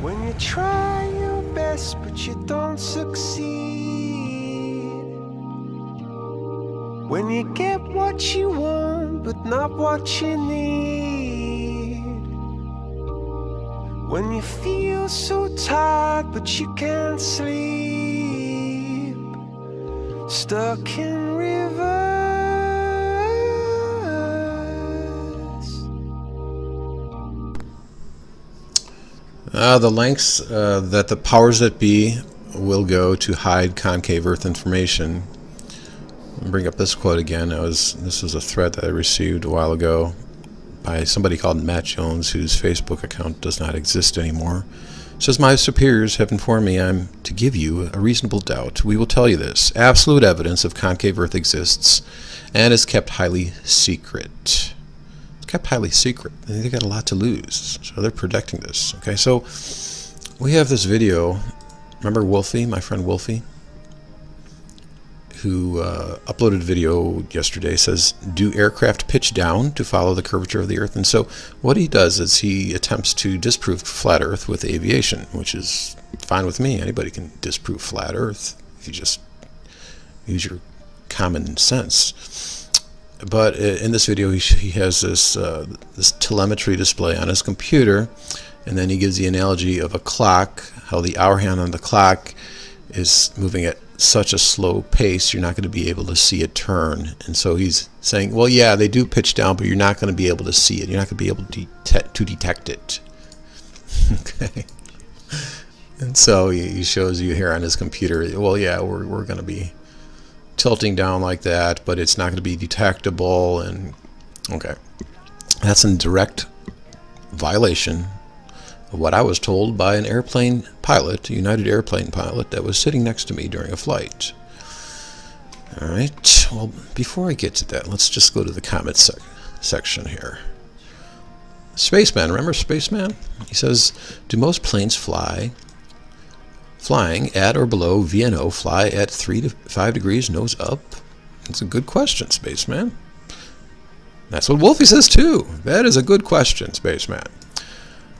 When you try your best but you don't succeed. When you get what you want but not what you need. When you feel so tired but you can't sleep. Stuck in reverse. The lengths that the powers that be will go to hide concave Earth information. I'll bring up this quote again. This was a threat that I received a while ago by somebody called Matt Jones, whose Facebook account does not exist anymore. It says, "My superiors have informed me I'm to give you a reasonable doubt. We will tell you this. Absolute evidence of concave Earth exists and is kept highly secret." Kept highly secret. They got a lot to lose, so they're protecting this. Okay, so we have this video. Remember Wolfie, my friend Wolfie, who uploaded a video yesterday, says, do aircraft pitch down to follow the curvature of the Earth? And so what he does is he attempts to disprove flat Earth with aviation, which is fine with me. Anybody can disprove flat Earth if you just use your common sense. But in this video, he has this telemetry display on his computer, and then he gives the analogy of a clock, how the hour hand on the clock is moving at such a slow pace, you're not going to be able to see it turn. And so he's saying, well, yeah, they do pitch down, but you're not going to be able to see it. You're not going to be able to detect it. Okay. And so he shows you here on his computer, well, yeah, we're going to be tilting down like that, but it's not going to be detectable. And okay, that's in direct violation of what I was told by an airplane pilot, a United airplane pilot that was sitting next to me during a flight. All right, well, before I get to that, let's just go to the comment section here. Spaceman, remember Spaceman? He says, do most planes flying at or below VNO fly at 3 to 5 degrees nose up? That's a good question, Spaceman. That's what Wolfie says too. That is a good question, Spaceman.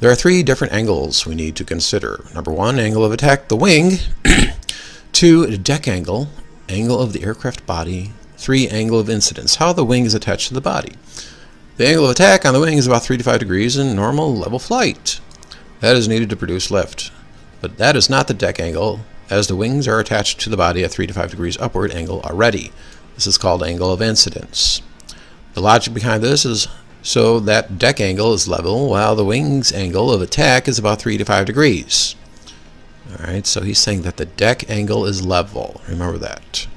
There are 3 different angles we need to consider. Number 1, angle of attack, the wing. 2, deck angle, angle of the aircraft body. 3, angle of incidence, how the wing is attached to the body. The angle of attack on the wing is about 3 to 5 degrees in normal level flight. That is needed to produce lift. But that is not the deck angle, as the wings are attached to the body at 3 to 5 degrees upward angle already. This is called angle of incidence. The logic behind this is so that deck angle is level, while the wing's angle of attack is about 3 to 5 degrees. Alright, so he's saying that the deck angle is level. Remember that.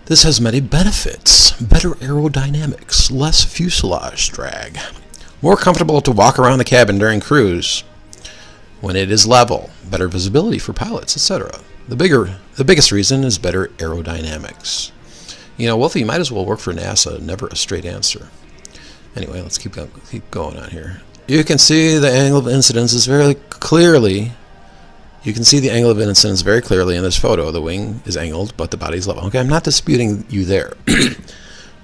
This has many benefits. Better aerodynamics, less fuselage drag, more comfortable to walk around the cabin during cruise when it is level, better visibility for pilots, etc. The biggest reason is better aerodynamics. You know, Wolfie, you might as well work for NASA. Never a straight answer. Anyway, let's keep going on here. You can see the angle of incidence is very clearly. You can see the angle of incidence very clearly in this photo. The wing is angled, but the body is level. Okay, I'm not disputing you there,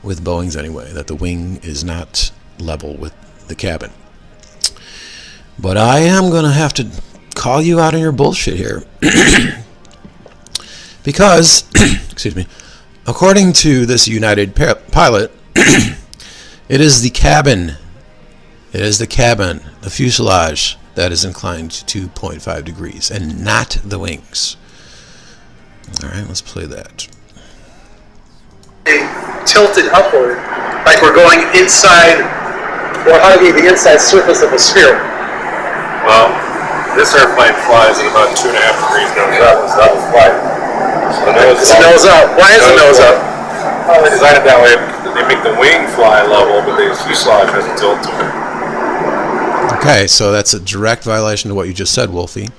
with Boeing's anyway, that the wing is not level with the cabin. But I am going to have to call you out on your bullshit here. Because, excuse me, according to this United pilot, it is the cabin, the fuselage, that is inclined to 2.5 degrees, and not the wings. All right, let's play that. Tilted upward, like we're going inside, or hugging the inside surface of a sphere. Well, this airplane flies at about 2.5 degrees nose up. It's not flight. So the nose It's nose up. Why is the nose up? Well, they design it that way. They make the wing fly level, but the fuselage has a tilt to it. Okay, so that's a direct violation of what you just said, Wolfie.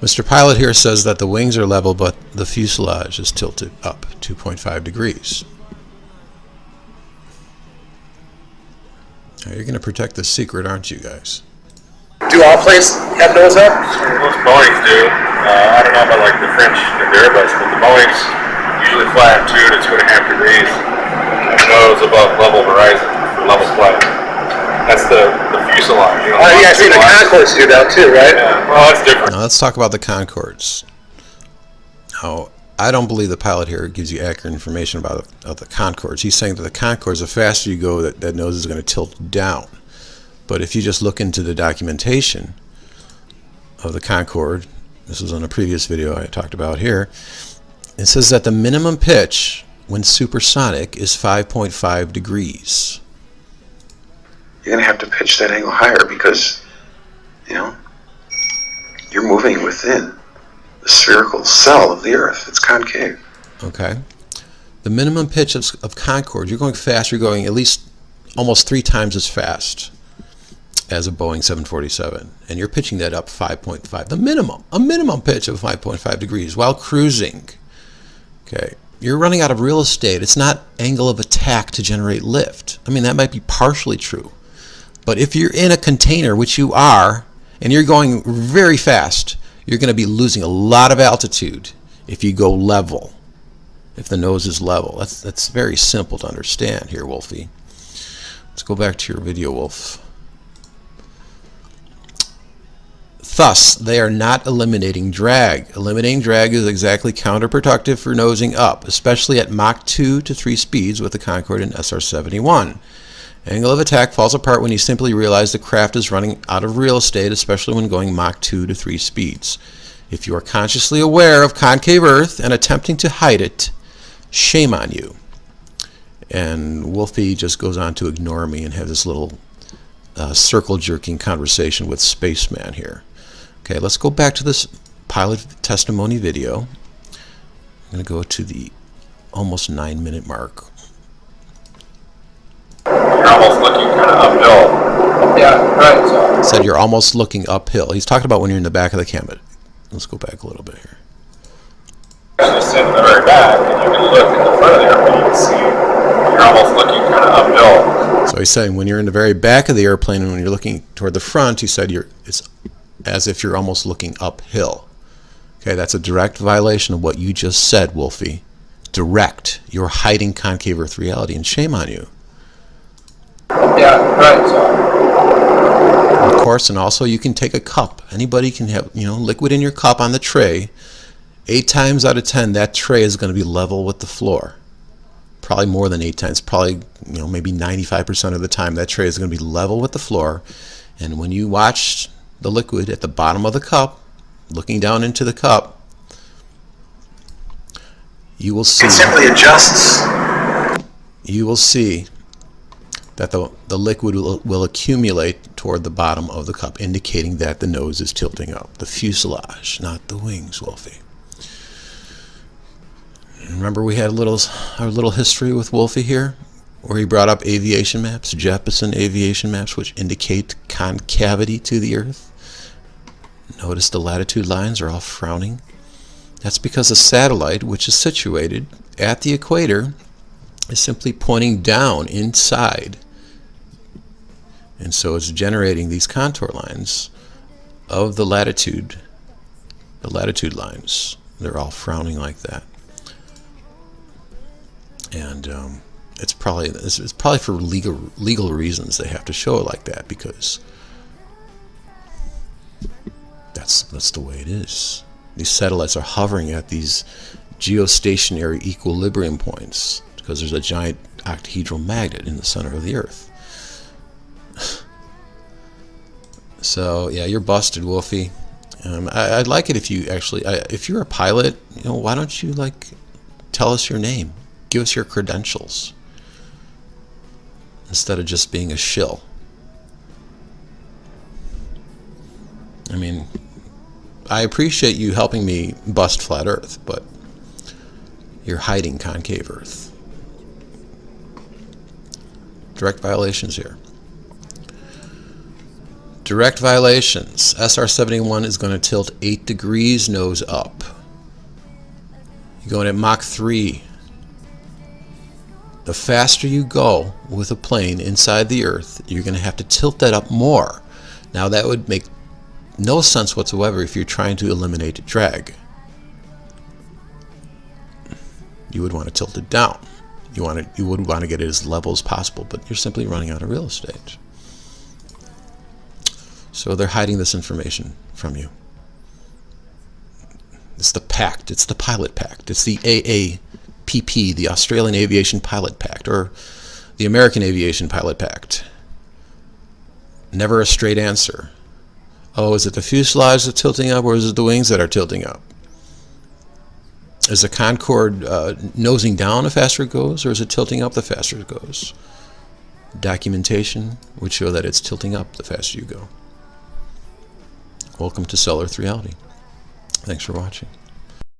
Mr. Pilot here says that the wings are level, but the fuselage is tilted up 2.5 degrees. Now, you're going to protect the secret, aren't you guys? Do all planes have nose up? Most Boeings do. I don't know about like the French and the Airbus, but the Boeings usually fly at 2 to 2.5 degrees. And nose above level horizon for level flight. That's the fuselage. Yeah, I've seen the Concords do that too, right? Yeah. Well, that's different. Now let's talk about the Concords. Now, I don't believe the pilot here gives you accurate information about the Concords. He's saying that the Concords, the faster you go, that nose is going to tilt down. But if you just look into the documentation of the Concorde, this was on a previous video I talked about here, it says that the minimum pitch when supersonic is 5.5 degrees. You're going to have to pitch that angle higher because, you're moving within the spherical cell of the Earth. It's concave. Okay. The minimum pitch of Concorde, you're going fast, you're going at least almost 3 times as fast as a Boeing 747. And you're pitching that up 5.5, a minimum pitch of 5.5 degrees while cruising. Okay. You're running out of real estate. It's not angle of attack to generate lift. I mean, that might be partially true. But if you're in a container, which you are, and you're going very fast, you're going to be losing a lot of altitude if you go level, if the nose is level. That's very simple to understand here, Wolfie. Let's go back to your video, Wolf. Thus, they are not eliminating drag. Eliminating drag is exactly counterproductive for nosing up, especially at Mach 2 to 3 speeds with the Concorde and SR-71. Angle of attack falls apart when you simply realize the craft is running out of real estate, especially when going Mach 2 to 3 speeds. If you are consciously aware of concave Earth and attempting to hide it, shame on you. And Wolfie just goes on to ignore me and have this little circle-jerking conversation with Spaceman here. Okay, let's go back to this pilot testimony video. I'm going to go to the almost 9-minute mark. You're almost looking kind of uphill. Yeah, right. So. Said you're almost looking uphill. He's talking about when you're in the back of the camera. Let's go back a little bit here. Actually sit in the very back, and you can look at the front of the airplane, you can see you're almost looking kind of uphill. So he's saying when you're in the very back of the airplane and when you're looking toward the front, he said it's as if you're almost looking uphill. Okay, that's a direct violation of what you just said, Wolfie. Direct. You're hiding concave Earth reality, and shame on you. Yeah, right. So. Of course, and also you can take a cup. Anybody can have, liquid in your cup on the tray. 8 times out of 10, that tray is going to be level with the floor. Probably more than 8 times. Probably, maybe 95% of the time, that tray is going to be level with the floor. And when you watch the liquid at the bottom of the cup, looking down into the cup, you will see. It simply adjusts. You will see that the liquid will accumulate toward the bottom of the cup, indicating that the nose is tilting up. The fuselage, not the wings, Wolfie. Remember we had our little history with Wolfie here, where he brought up aviation maps, Jeppesen aviation maps, which indicate concavity to the Earth. Notice the latitude lines are all frowning. That's because the satellite, which is situated at the equator, is simply pointing down inside. And so it's generating these contour lines of the latitude lines. They're all frowning like that. And it's probably for legal reasons they have to show it like that, because that's the way it is. These satellites are hovering at these geostationary equilibrium points because there's a giant octahedral magnet in the center of the Earth. So yeah, you're busted, Wolfie. I'd like it if you actually, if you're a pilot, why don't you tell us your name, give us your credentials, instead of just being a shill. I mean, I appreciate you helping me bust flat Earth, but you're hiding concave Earth. Direct violations here. Direct violations. SR-71 is going to tilt 8 degrees nose up. You're going at Mach 3. The faster you go with a plane inside the Earth, you're going to have to tilt that up more. Now that would make no sense whatsoever if you're trying to eliminate drag. You would want to tilt it down. You would want to get it as level as possible, but you're simply running out of real estate. So they're hiding this information from you. It's the Pact. It's the Pilot Pact. It's the AAPP, the Australian Aviation Pilot Pact, or the American Aviation Pilot Pact. Never a straight answer. Oh, is it the fuselage that's tilting up, or is it the wings that are tilting up? Is the Concorde nosing down the faster it goes, or is it tilting up the faster it goes? Documentation would show that it's tilting up the faster you go. Welcome to Solar Earth Reality. Thanks for watching.